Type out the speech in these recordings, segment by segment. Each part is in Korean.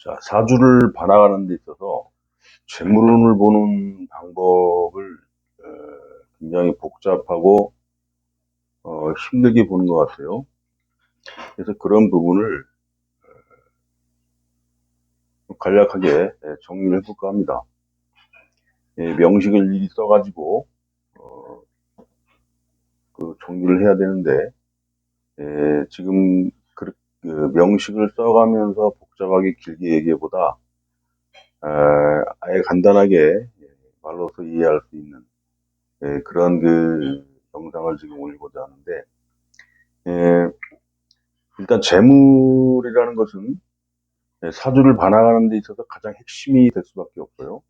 자, 사주를 봐나가는 데 있어서 재물운을 보는 방법을 굉장히 복잡하고 힘들게 보는 것 같아요. 그래서 그런 부분을 간략하게 정리를 해볼까 합니다. 명식을 일일이 써가지고 그 정리를 해야 되는데 지금 그 명식을 써가면서 복잡하게 길게 얘기보다 아예 간단하게 말로서 이해할 수 있는 그런 그 영상을 지금 올리고자 하는데, 일단 재물이라는 것은 사주를 봐나가는 데 있어서 가장 핵심이 될 수밖에 없어요.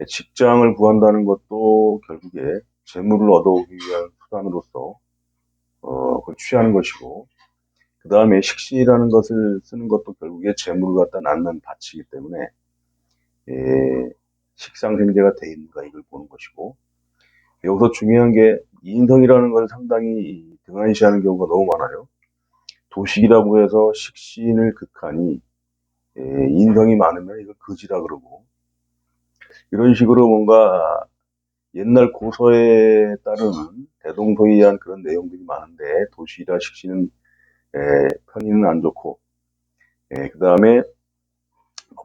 직장을 구한다는 것도 결국에 재물을 얻어오기 위한 수단으로서 그걸 취하는 것이고, 그 다음에 식신이라는 것을 쓰는 것도 결국에 재물을 갖다 낳는 밭이기 때문에 식상생재가 돼 있는가 이걸 보는 것이고, 여기서 중요한 게 인성이라는 걸 상당히 등한시하는 경우가 너무 많아요. 도식이라고 해서 식신을 극하니 인성이 많으면 이걸 거지라 그러고, 이런 식으로 뭔가 옛날 고서에 따르는 대동소이한 그런 내용들이 많은데, 도시라 식신은 편의는 안 좋고, 그 다음에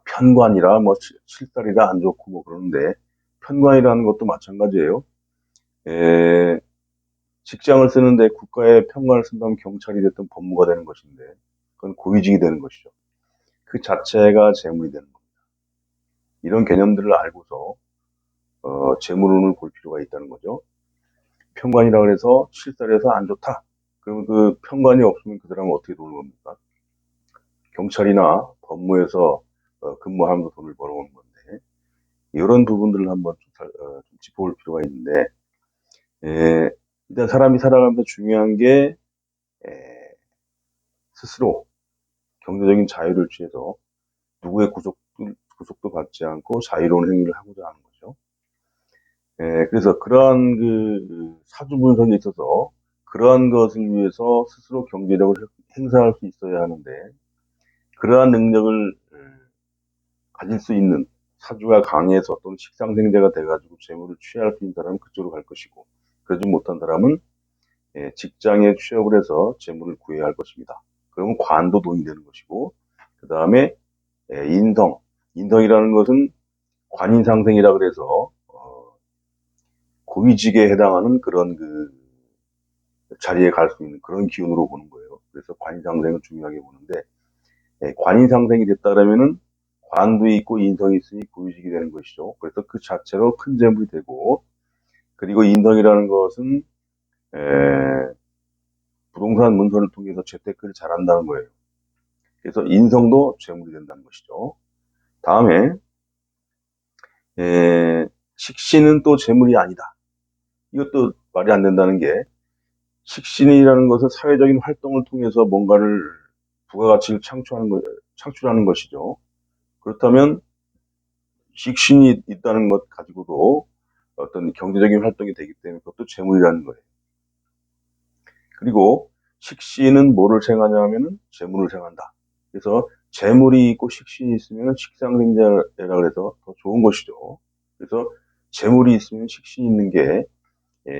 편관이라 뭐 칠살이라 안 좋고 뭐 그러는데, 편관이라는 것도 마찬가지예요. 직장을 쓰는데 국가의 편관을 쓴다면 경찰이 됐든 법무가 되는 것인데, 그건 고위직이 되는 것이죠. 그 자체가 재물이 되는 겁니다. 이런 개념들을 알고서 재물운을 볼 필요가 있다는 거죠. 편관이라 그래서 칠살에서 안 좋다. 그럼 그 편관이 없으면 그 사람은 어떻게 돈을 법니까? 경찰이나 법무에서 근무하면서 돈을 벌어오는 건데, 이런 부분들을 한번 좀 짚어볼 필요가 있는데, 일단 사람이 살아가면서 중요한 게 스스로 경제적인 자유를 취해서 누구의 구속도 받지 않고 자유로운 행위를 하고자 하는 거죠. 그래서 그러한 그 사주 분석에 있어서 그러한 것을 위해서 스스로 경제력을 행사할 수 있어야 하는데, 그러한 능력을 가질 수 있는 사주가 강해서 또는 식상생재가 돼가지고 재물을 취할 수 있는 사람은 그쪽으로 갈 것이고, 그러지 못한 사람은 직장에 취업을 해서 재물을 구해야 할 것입니다. 그러면 관도 돈이 되는 것이고, 그 다음에 인성이라는 것은 관인상생이라 그래서 고위직에 해당하는 그런 그 자리에 갈 수 있는 그런 기운으로 보는 거예요. 그래서 관인상생을 중요하게 보는데, 관인상생이 됐다 그러면은 관도 있고 인성이 있으니 고위직이 되는 것이죠. 그래서 그 자체로 큰 재물이 되고, 그리고 인성이라는 것은 부동산 문서를 통해서 재테크를 잘한다는 거예요. 그래서 인성도 재물이 된다는 것이죠. 다음에 식신은 또 재물이 아니다. 이것도 말이 안 된다는 게, 식신이라는 것은 사회적인 활동을 통해서 뭔가를 부가가치를 창출하는 것이죠. 그렇다면 식신이 있다는 것 가지고도 어떤 경제적인 활동이 되기 때문에 그것도 재물이라는 거예요. 그리고 식신은 뭐를 생하냐 하면은 재물을 생한다. 그래서 재물이 있고 식신이 있으면 식상생재라 그래서 더 좋은 것이죠. 그래서 재물이 있으면 식신이 있는 게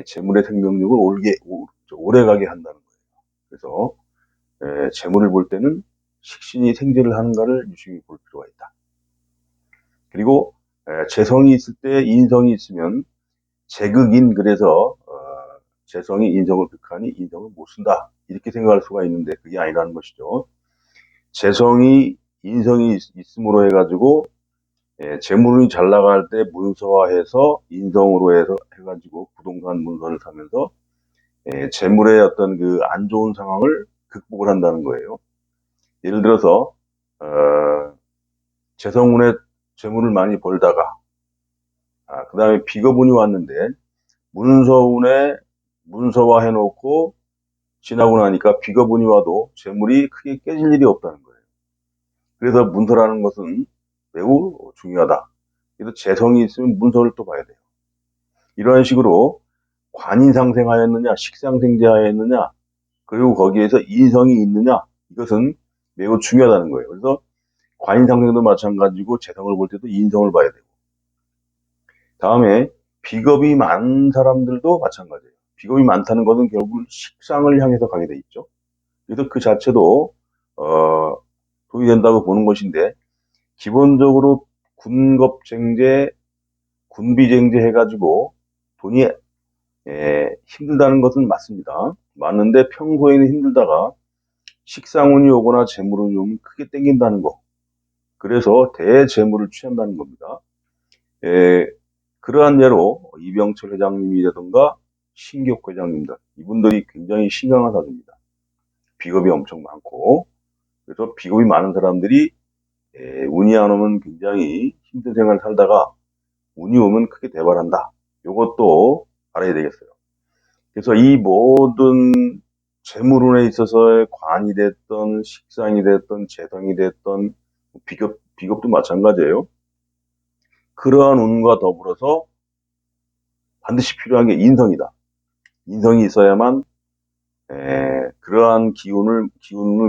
재물의 생명력을 오래가게 한다는 거예요. 그래서 재물을 볼 때는 식신이 생재를 하는가를 유심히 볼 필요가 있다. 그리고 재성이 있을 때 인성이 있으면 재극인, 그래서 재성이 인성을 극하니 인성을 못 쓴다, 이렇게 생각할 수가 있는데 그게 아니라는 것이죠. 재성이 인성이 있음으로 해가지고 재물이 잘 나갈 때 문서화해서 인성으로 해가지고 부동산 문서를 사면서 재물의 어떤 그 안 좋은 상황을 극복을 한다는 거예요. 예를 들어서 재성운에 재물을 많이 벌다가 그 다음에 비거분이 왔는데 문서운에 문서화 해놓고 지나고 나니까 비거분이 와도 재물이 크게 깨질 일이 없다는 거예요. 그래서 문서라는 것은 매우 중요하다. 그래서 재성이 있으면 문서를 또 봐야 돼요. 이런 식으로 관인상생하였느냐, 식상생재하였느냐, 그리고 거기에서 인성이 있느냐, 이것은 매우 중요하다는 거예요. 그래서 과인상생도 마찬가지고 재성을 볼 때도 인성을 봐야 되고 다음에 비겁이 많은 사람들도 마찬가지예요. 비겁이 많다는 것은 결국 식상을 향해서 가게 돼 있죠. 그래서 그 자체도 도의된다고 보는 것인데 기본적으로 군겁쟁제, 군비쟁제 해가지고 돈이 힘들다는 것은 맞습니다. 맞는데 평소에는 힘들다가 식상운이 오거나 재물운이 오면 크게 땡긴다는 거. 그래서 대재물을 취한다는 겁니다. 그러한 예로 이병철 회장님이라든가 신격 회장님들 이분들이 굉장히 신강한 사주입니다. 비겁이 엄청 많고 그래서 비겁이 많은 사람들이 운이 안 오면 굉장히 힘든 생활을 살다가 운이 오면 크게 대발한다. 이것도 알아야 되겠어요. 그래서 이 모든 재물운에 있어서의 관이 됐던 식상이 됐던 재성이 됐던 비겁도 마찬가지예요. 그러한 운과 더불어서 반드시 필요한 게 인성이다. 인성이 있어야만 그러한 기운을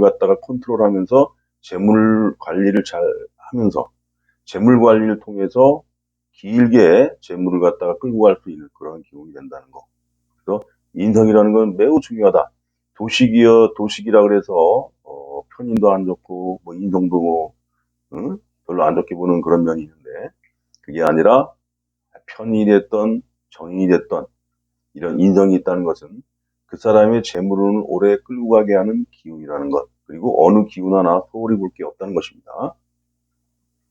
갖다가 컨트롤하면서 재물 관리를 잘 하면서 재물 관리를 통해서 길게 재물을 갖다가 끌고 갈 수 있는 그런 기운이 된다는 거. 그래서 인성이라는 건 매우 중요하다. 도식이라 그래서 편인도 안 좋고 뭐 인성도 뭐 별로 안 좋게 보는 그런 면이 있는데 그게 아니라 편이 됐던 정인이 됐던 이런 인성이 있다는 것은 그 사람의 재물운을 오래 끌고 가게 하는 기운이라는 것. 그리고 어느 기운 하나 소홀히 볼 게 없다는 것입니다.